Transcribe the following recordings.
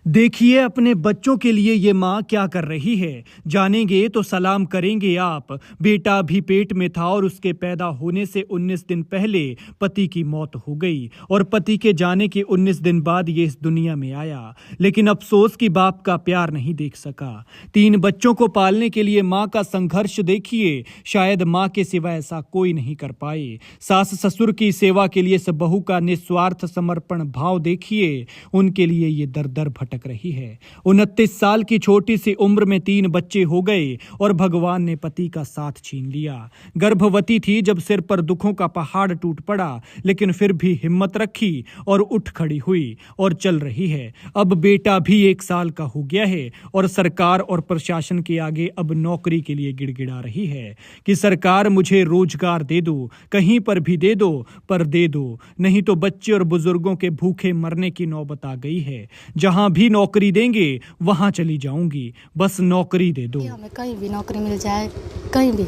देखिए अपने बच्चों के लिए ये माँ क्या कर रही है। जानेंगे तो सलाम करेंगे आप। बेटा भी पेट में था और उसके पैदा होने से 19 दिन पहले पति की मौत हो गई और पति के जाने के 19 दिन बाद ये इस दुनिया में आया। लेकिन अफसोस कि बाप का प्यार नहीं देख सका। 3 बच्चों को पालने के लिए माँ का संघर्ष देखिए। शायद माँ के सिवा ऐसा कोई नहीं कर पाए। सास ससुर की सेवा के लिए इस बहू का निस्वार्थ समर्पण भाव देखिए। उनके लिए ये दर दर भटक रही है। 29 साल की छोटी सी उम्र में 3 बच्चे हो गए और भगवान ने पति का साथ छीन लिया। गर्भवती थी जब सिर पर दुखों का पहाड़ टूट पड़ा, लेकिन फिर भी हिम्मत रखी और उठ खड़ी हुई और चल रही है। अब बेटा भी 1 साल का हो गया है और सरकार और प्रशासन के आगे अब नौकरी के लिए गिड़गिड़ा रही है कि सरकार मुझे रोजगार दे दो, कहीं पर भी दे दो, पर दे दो, नहीं तो बच्चे और बुजुर्गों के भूखे मरने की नौबत आ गई है। जहां भी नौकरी देंगे वहां चली जाऊंगी, बस नौकरी दे दो। हमें कहीं भी नौकरी मिल जाए, कहीं भी,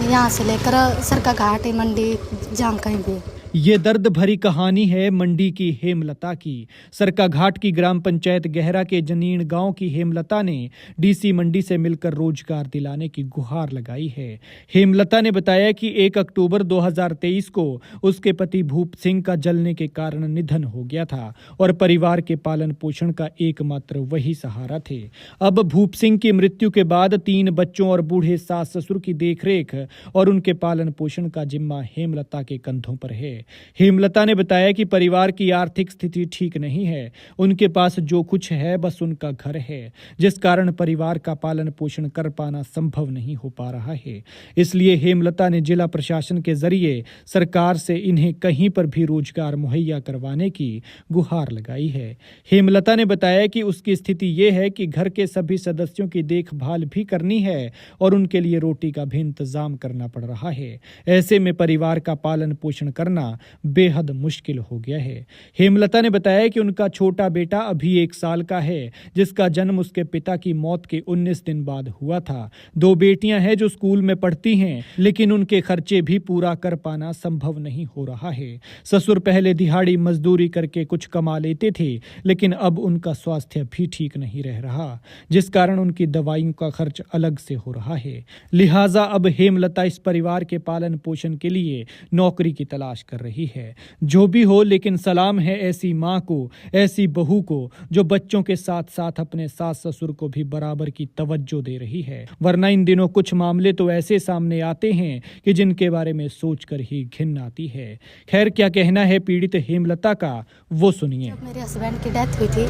यहाँ से लेकर सरका घाट मंडी, जहाँ कहीं भी। ये दर्द भरी कहानी है मंडी की हेमलता की। सरका घाट की ग्राम पंचायत गहरा के जनीन गांव की हेमलता ने डीसी मंडी से मिलकर रोजगार दिलाने की गुहार लगाई है। हेमलता ने बताया कि 1 अक्टूबर 2023 को उसके पति भूप सिंह का जलने के कारण निधन हो गया था और परिवार के पालन पोषण का एकमात्र वही सहारा थे। अब भूप सिंह की मृत्यु के बाद 3 बच्चों और बूढ़े सास ससुर की देखरेख और उनके पालन पोषण का जिम्मा हेमलता के कंधों पर है। हेमलता ने बताया कि परिवार की आर्थिक स्थिति ठीक नहीं है। उनके पास जो कुछ है बस उनका घर है, जिस कारण परिवार का पालन पोषण कर पाना संभव नहीं हो पा रहा है। इसलिए हेमलता ने जिला प्रशासन के जरिए सरकार से इन्हें कहीं पर भी रोजगार मुहैया करवाने की गुहार लगाई है। हेमलता ने बताया कि उसकी स्थिति ये है कि घर के सभी सदस्यों की देखभाल भी करनी है और उनके लिए रोटी का भी इंतजाम करना पड़ रहा है। ऐसे में परिवार का पालन पोषण करना बेहद मुश्किल हो गया है। हेमलता ने बताया कि उनका छोटा बेटा अभी 1 साल का है, जिसका जन्म उसके पिता की मौत के 19 दिन बाद हुआ था। 2 बेटियां हैं जो स्कूल में पढ़ती हैं, लेकिन उनके खर्चे भी पूरा कर पाना संभव नहीं हो रहा है। ससुर पहले दिहाड़ी मजदूरी करके कुछ कमा लेते थे, लेकिन अब उनका स्वास्थ्य भी ठीक नहीं रह रहा, जिस कारण उनकी दवाइयों का खर्च अलग से हो रहा है। लिहाजा अब हेमलता इस परिवार के पालन पोषण के लिए नौकरी की तलाश कर रही है। जो भी हो, लेकिन सलाम है ऐसी माँ को, ऐसी बहू को जो बच्चों के साथ साथ अपने सास ससुर को भी बराबर की तवज्जो दे रही है। वरना इन दिनों कुछ मामले तो ऐसे सामने आते हैं कि जिनके बारे में सोचकर ही घिन आती है। खैर, क्या कहना है पीड़ित हेमलता का, वो सुनिए। जब मेरे हस्बैंड की डेथ हुई थी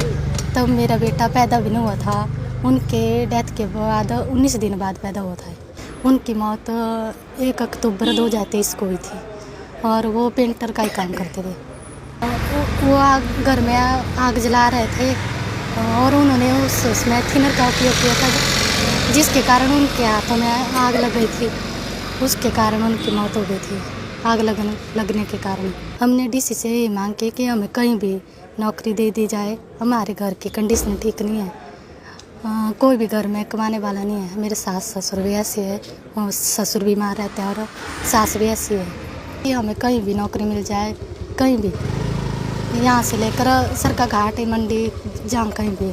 तब मेरा बेटा पैदा भी नहीं हुआ था। उनके डेथ के बाद 19 दिन बाद पैदा हुआ था। उनकी मौत 1 अक्टूबर 2023 को हुई थी और वो पेंटर का ही काम करते थे। वो घर में आग जला रहे थे और उन्होंने उसमें थिनर का उपयोग किया था, जिसके कारण उनके हाथों में आग लग गई थी। उसके कारण उनकी मौत हो गई थी, आग लगने के कारण। हमने डीसी से ये मांग की कि हमें कहीं भी नौकरी दे दी जाए। हमारे घर की कंडीशन ठीक नहीं है, कोई भी घर में कमाने वाला नहीं है। मेरे सास ससुर भी ऐसे है, ससुर बीमार रहते हैं और सास भी ऐसी है कि हमें कहीं भी नौकरी मिल जाए, कहीं भी, यहाँ से लेकर सरका घाट मंडी, जहाँ कहीं भी।